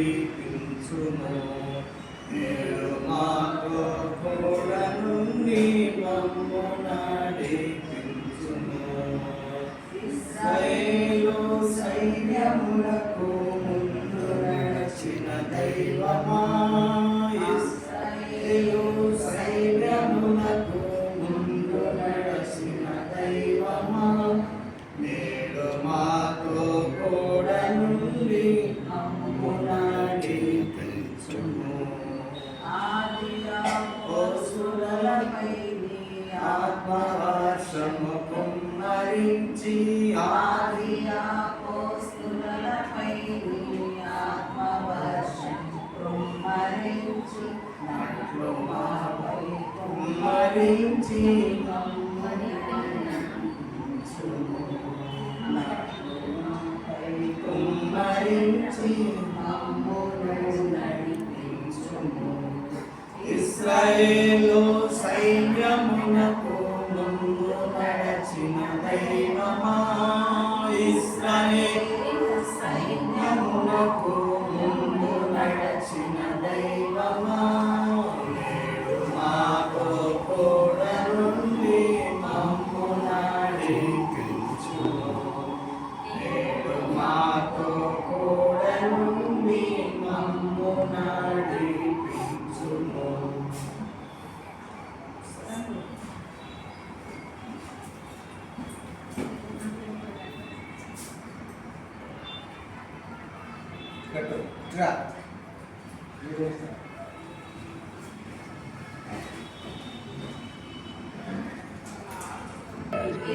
నడిపించుము. మీరు మాతో కూడా నుండి మమ్ము నడిపించుము. ఇశ్రాయేలు సైన్యములకు ముందు నడచిన దైవమా, ఇశ్రాయేలు సైన్యములకు ముందు నడచిన దైవమా, నేడు మాతో కూడా నుండి మమ్ము నడిపించుము. ఆది అపోస్తలులపై నీ ఆత్మవర్షము కుమ్మరించి, ఆది అపోస్తలులపై నీ ఆత్మవర్షము కుమ్మరించి, నట్లు మాపై కుమ్మరించి మమ్ము నడిపించుము. నట్లు మాపై కుమ్మరించి మమ్ము నడిపించుము. ఇశ్రాయేలు సైన్యమునకు ముందు నడచిన దైవమా, ఇశ్రాయేలు సైన్యమునకు ముందు నడచిన దైవమా, నేడు మాతో కూడా నుండి మమ్ము నడిపించుము. నేడు మాతో కూడా నుండి మమ్ము నడిపించుము.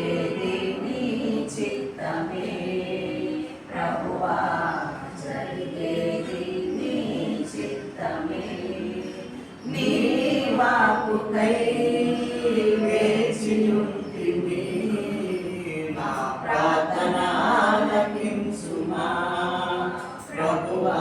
ఏది నీ చిత్తమే ప్రభువా, జరిగేది నీ చిత్తమే. నీ వాక్కుకై వేచియుంటిమి, నా ప్రార్థన ఆలకించుమా ప్రభువా,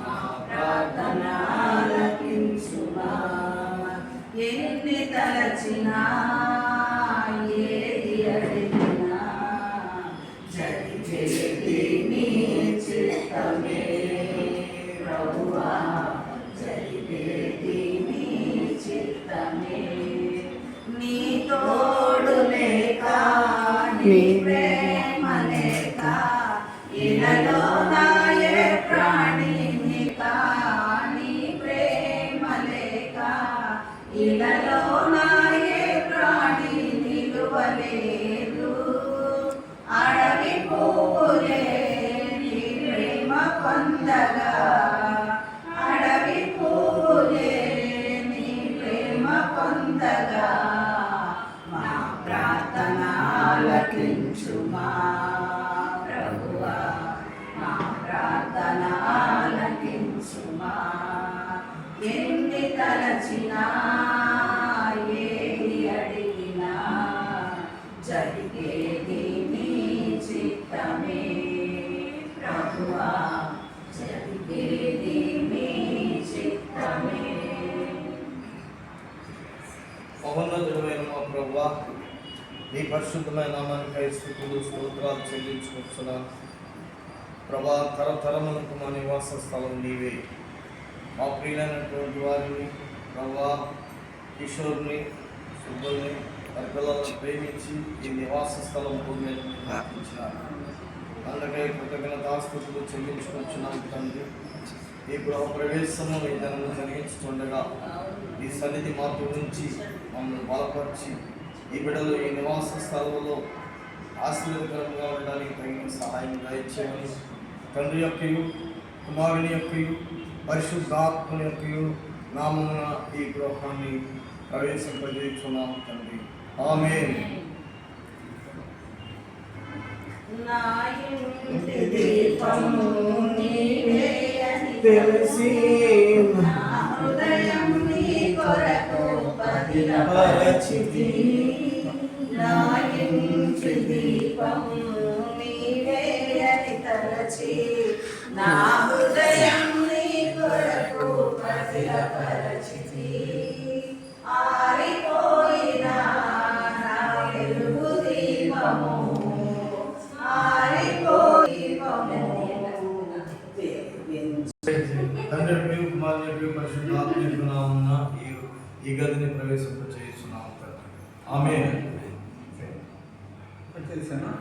నా ప్రార్థన ఆలకించుమా. ఎన్ని తలచినా ఏది అడిగినా జరిగేది నీ చిత్తమే ప్రభువా, జరిగేది నీ చిత్తమే. నీ తోడు లేక, నీ ప్రేమ లేక, ఇలలో నాయే ప్రాణి నిక. నీ ప్రేమ లేక, ఇలలో నాయే ప్రాణి నిలువలేదు. అడవి పువ్వులే నీ ప్రేమ పొందగా, అడవి పువ్వులే నీ ప్రేమ పొందగా, మా ప్రార్థన ఆలకించుమా ప్రభువా, మా ప్రార్థన ఆలకించుమా. ఎన్ని తలచినా ఏది అడిగినా జరిగేది నీ చిత్తమే ప్రభువా, జరిగేది నీ చిత్తమే. మహోన్నతుడైన మా ప్రభువా, నీ పరిశుద్ధమైన నామానికై స్తుతులు స్తోత్రాలు చెల్లించుకుంటున్నాను. ప్రభా, తరతరములకు మా నివాస స్థలం నీవే. మా ప్రియులైనటువంటి వారిని ప్రభా, కిషోర్ని, సుబ్బుల్ని, వారి పిల్లలను ప్రేమించి ఈ నివాస స్థలం పూర్ణించినారు. అందుకే కృతజ్ఞతాస్తుతులు చెల్లించుకుంటున్నాను తండ్రి. ఈ గృహ ప్రవేశము ఈ దినము జరిగించుతుండగా ఈ సన్నిధి మాతో నుంచి మమ్మల్ని బలపరిచి ఈ బిడ్డలు ఈ నివాస స్థలంలో ఆశీర్వాదకరంగా ఉండడానికి తగిన సహాయం దయచేయమని తండ్రి యొక్కయు కుమారుని యొక్కయు పరిశుద్ధాత్మని యొక్కయు నామమున ఈ గృహాన్ని ప్రవేశింపజేయుచున్నాము తండ్రి. ఆమేన్. నా ఇంటి దీపము నీవే అని తెలిసి నా హృదయం నీ కొరకు పదిలపరచితి. నా ఇంటి దీపము నీవే అని తలచి నా హృదయం నీ కొరకు పదిలపరచితి. ఆరిపోయిన నా వెలుగు దీపము, ఆరిపోయి తండ్రి ప్రేమ కుమారుని పరిశుద్ధాత్మ నామమున ఈ గదిని ప్రవేశింపచేస్తున్నాము తండ్రి. ఆమేన్. వచ్చేసాను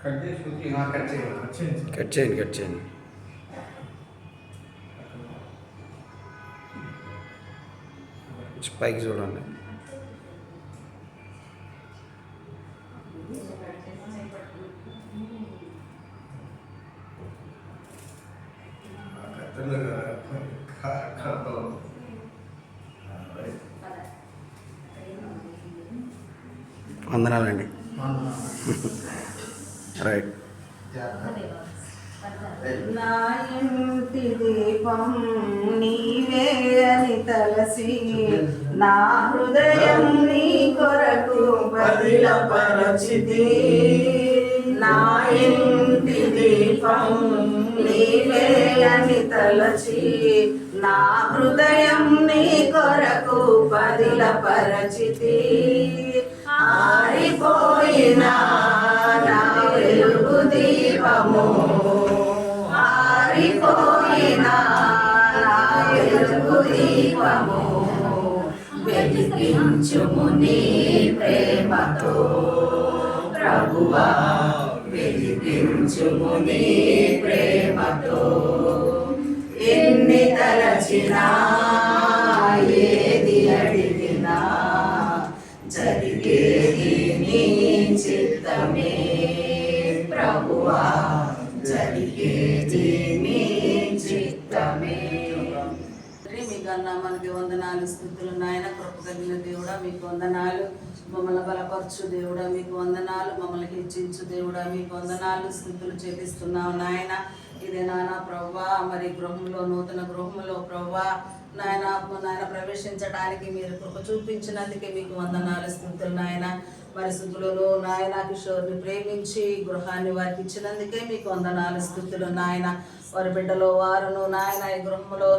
కట్ చేసి కట్ చేయండి పైకి చూడండి. వందనాలండి. రైట్. నా ఇంటి దీపం నీవే అని తలసి నా హృదయం నీ కొరకు బదిలపరచితి. నా ఇంటి దీపం నీవే అని తలచి నా హృదయం నీ కొరకు బదిలపరచితి. ఆరిపోయిన నా వెలుగు దీపము, ఆరిపోయిన నా వెలుగు దీపము, వెలిగించుము నీ ప్రేమతో ప్రభువా, వెలిగించుము నీ ప్రేమతో. ఎన్ని తలచినా ఏది అడిగినా జరిగేది నీ చిత్తమే ప్రభువా, జరిగేది నీ చిత్తమే. మీకు మనకి వందనాలు, స్తుతులు నాయన. కృప కలిగిన దేవుడా మీకు వందనాలు. మమ్మల్ని బలపరచు దేవుడా మీకు వందనాలు. మమ్మల్ని హెచ్చించు దేవుడా మీకు వందనాలు, స్తుతులు చెల్లిస్తున్నావు నాయన. ఇదే నాన్న ప్రవ్వా, మరి గృహంలో నూతన గృహంలో ప్రవ్వా నాయన ప్రవేశించడానికి మీరు కృప చూపించినందుకే మీకు వందనాలు, స్తుతులు నాయన. మరి స్థుతులను నాయన కిషోర్ని ప్రేమించి గృహాన్ని వారికి ఇచ్చినందుకే మీకు వందనాలు, స్తుతులు నాయన. వారి బిడ్డలో వారును నాయన ఈ గృహంలో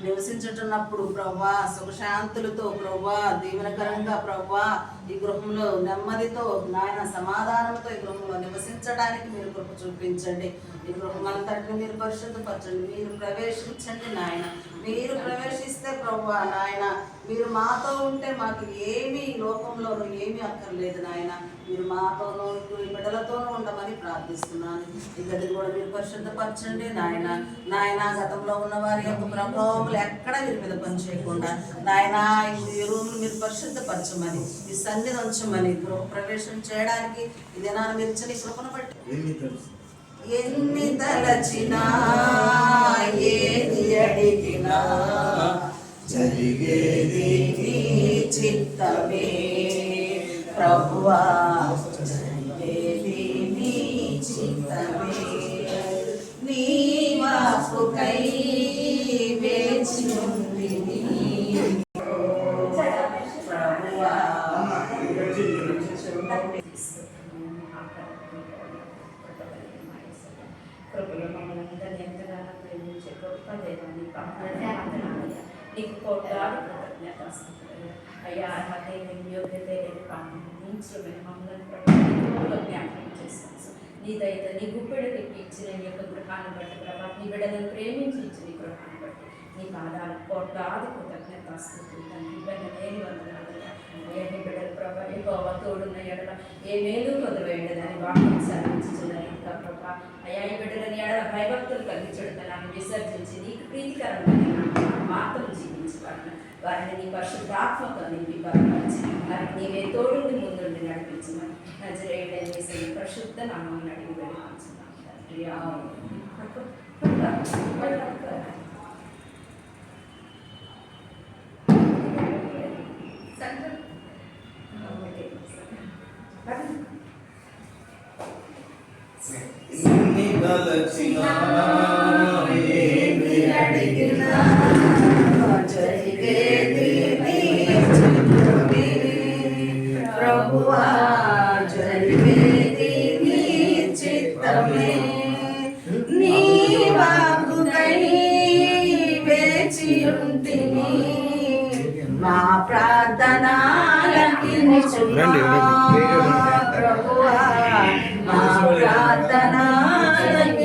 నివసించుతున్నప్పుడు ప్రవ్వా సుఖశాంతులతో ప్రవ్వా దీవెనకరంగా ప్రవ్వా ఈ గృహంలో నెమ్మదితో నాయన సమాధానంతో ఈ గృహంలో నివసించడానికి మీరు కృప చూపించండి. ఈ గృహం అంతటిని మీరు పరిశుద్ధపరచండి. మీరు ప్రవేశించండి నాయన. మీరు ప్రవేశిస్తే ప్రవ్వా నాయన మీరు మాతో ఉంటే మాకు ఏమీ లోకంలోనూ ఏమీ అక్కర్లేదు నాయన. మీరు మాతోనూ ఈ బిడ్డలతోనూ ఉండమని ప్రార్థిస్తున్నాను. ఈ గది కూడా మీరు పరిశుద్ధపరచండి నాయన. నాయన గతంలో ఉన్న వారి యొక్క ప్రభావములు ఎక్కడ మీరు మీద పనిచేయకుండా నాయన ఈ రూములు మీరు పరిశుద్ధపరచమని ఈ సన్నిధి ఉంచమని గృహ ప్రవేశం చేయడానికి ఈ దినాన్ని మీరు ఇచ్చిన కృపను బట్టి ఎన్ని తలచినా ఏది అడిగినా జరిగేది నీ చిత్తమే ప్రభువా, జరిగేది నీ చిత్తమే. నీ వాక్కుకై వేచి ఉంటిని ప్రభువా. కృపలో మమ్మల్ని అందరినీ ఎంతగానో ప్రేమించే గొప్ప దేవాన్ని వందనాలయ్యా. నీకు కోట్లాది కృతజ్ఞతాస్తుతులు అయ్యా. అదే యోగ్యత లేదు కానీ మించమైన మమ్మల్ని ప్రభుత్వంలో జ్ఞాపకం చేస్తాను. నీ దయతో నీ గుప్పెడకి ఇచ్చిన నీ యొక్క గృహాన్ని బట్టి ప్రభా, నీ బిడ్డలను ప్రేమించి ఇచ్చిన నీ గృహాన్ని బట్టి నీ పాదాలు కోట్లాది కృతజ్ఞతాస్తుతులు తండ్రి. ఇవన్నీ లేని వందనాలయ్యా. అయ్యా నీ బిడ్డలు ప్రభా ఎక్కువ తోడున్న ఎడల ఏ మేలు పొందవేయండి వాక్యం సాధించుతున్నాయి ఇంకా ప్రభా. అయ్యా ఈ బిడ్డలని ఎడల భయభక్తులు కలిగించడం విసర్జించి నీకు ప్రీతికరమైన మార్పులు జీవించబడిన వారిని నీ పరిశుద్ధాత్మతో నింపి బలపరిచి వారికి నీవే తోడుండి ముందుండి నడిపించమని నజరేయుడైన యేసు పరిశుద్ధ నామమున అడిగి వేడుకుంటున్నాను తండ్రి. తలచినా ఏమి అడిగినా జరిగేది నీ చిత్తమే ప్రభువా, జరిగేది నీ చిత్తమే. నీ వాక్కుకై వేచి ఉంటిని మా ప్రార్థనలకించుమా ప్రభువా, మా ప్రార్థనలకి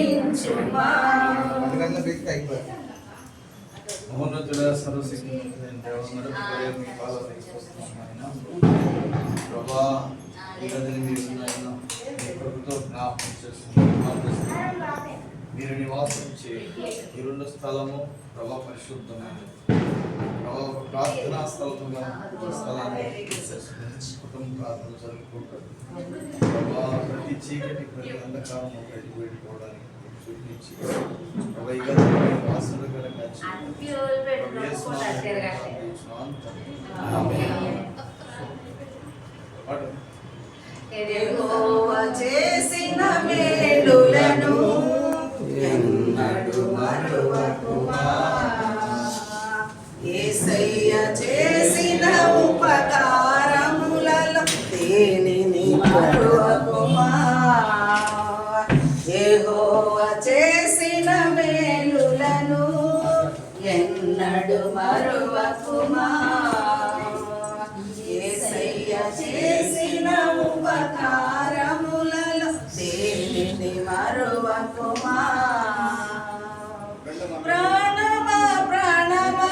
మహోన్నతుడ సర్వశక్తి దేవమరు మీ పాదాలు తీసుకొస్తున్నాం ప్రభా ఈ గదిని మీరు నాయన మీ ప్రభుతో జ్ఞాపకం చేస్తున్నాం. మీరు నివాసం చేయ ఈ రెండు స్థలము ప్రభా పరిశుద్ధమైనది. ప్రభా ప్రార్థనా స్థలముగా ఈ స్థలాన్ని కుటుంబ ప్రార్థన జరుపుకుంటారు. ప్రభా ప్రతి చీకటి ప్రతి అంధకారం బయటకు వెళ్ళిపోవడానికి చూపించి ప్రభా ఈ గదిని వాసనకరంగా యెహోవా చేసిన మేలులను ఎన్నడూ మరువకుమా. యేసయ్య చేసిన ఉపకారములలో దేనిని మరువకుమా. యెహోవా చేసిన మేలులను ఎన్నడూ మరువకుమా. యేసయ్య చేసిన ఉపకారములలో దేనిని మరువకుమా. ప్రాణమా ప్రాణమా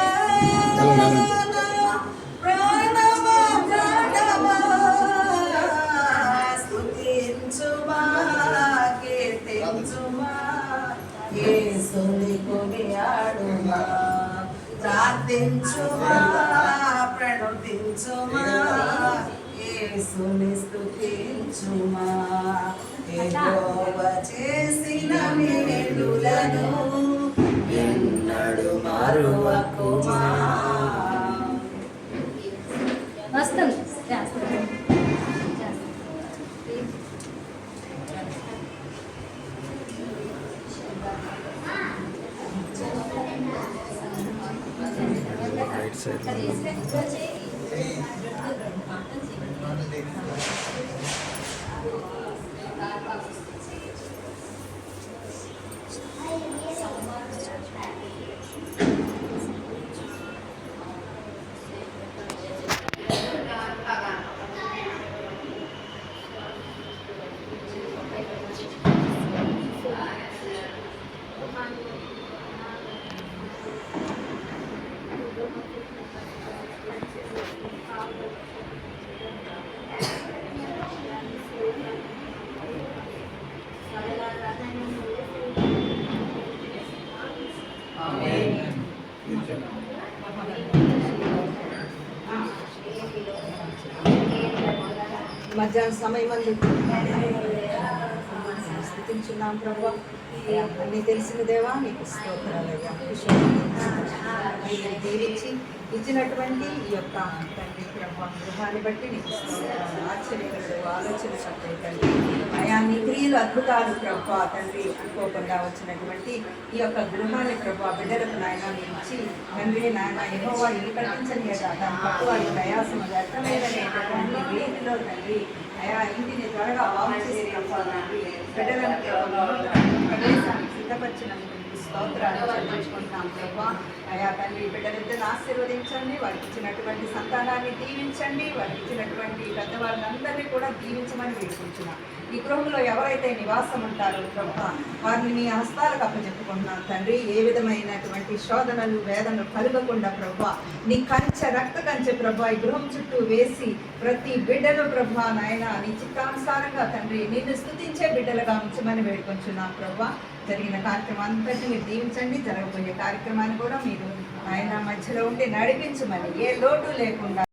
ప్రాణమా ప్రాణమా స్తుతించుమా కీర్తించుమా యేసుని కొనియాడుమా. ప్రార్థించుమా ప్రణుతించుమా యేసుని స్తుతించుమా. యెహోవా చేసిన మేలులను ఎన్నడూ మరువకుమా. వస్తుంది రైట్ సైడ్ మధ్యాహ్న సమయం అందు స్థుతించున్నాం ప్రభా. అన్నీ తెలిసిన దేవా నీకు స్తోత్రాలయ్యా. మీరు దీవించి ఇచ్చినటువంటి ఈ యొక్క తండ్రి ప్రభా గృహాన్ని బట్టి నీకు స్తోత్రాలు. ఆశ్చర్యకరుడు ఆలోచన శక్తి తండ్రి అయా నీ క్రియలు అద్భుతాలు ప్రభా తండ్రి అనుకోకుండా వచ్చినటువంటి ఈ యొక్క గృహాన్ని ప్రభా బిడ్డలకు నాయన మీరు ఇచ్చి తండ్రి నాయన యెహోవా ఇల్లు కట్టించని కదా దాని పట్టు వారి ప్రయాసం వ్యర్థమైనటువంటి వీధిలో తండ్రి అయా ఇంటిని త్వరగా బాగు చేసి ప్రభా తండ్రి బిడ్డలను ప్రదేశానికి సిద్ధపరిచినందుకు స్తోత్రాలు చెల్లించుకుంటున్నాం ప్రభా. అయా తండ్రి బిడ్డలిద్దరిని ఆశీర్వదించండి, వారికి ఇచ్చినటువంటి సంతానాన్ని దీవించండి, వారికి ఇచ్చినటువంటి పెద్దవాళ్ళందరినీ కూడా దీవించమని వేడుకుంటున్నాం. ఈ గృహంలో ఎవరైతే నివాసం ఉంటారో ప్రభా వారిని మీ హస్తాలకు అప్పచెప్పుకుంటున్నాం తండ్రి. ఏ విధమైనటువంటి శోధనలు వేదనలు కలగకుండా ప్రభా నీ కంచె రక్త కంచె ప్రభా ఈ గృహం చుట్టూ వేసి ప్రతి బిడ్డను ప్రభా నాయన నీ చిత్తానుసారంగా తండ్రి నిన్ను స్తుతించే బిడ్డలుగా ఉంచమని వేడుకుంటున్నాం ప్రభా. జరిగిన కార్యక్రమం అంతటిని మీరు దీవించండి, జరగబోయే కార్యక్రమాన్ని కూడా మీరు ఆయన మధ్యలో ఉండి నడిపించమని ఏ లోటు లేకుండా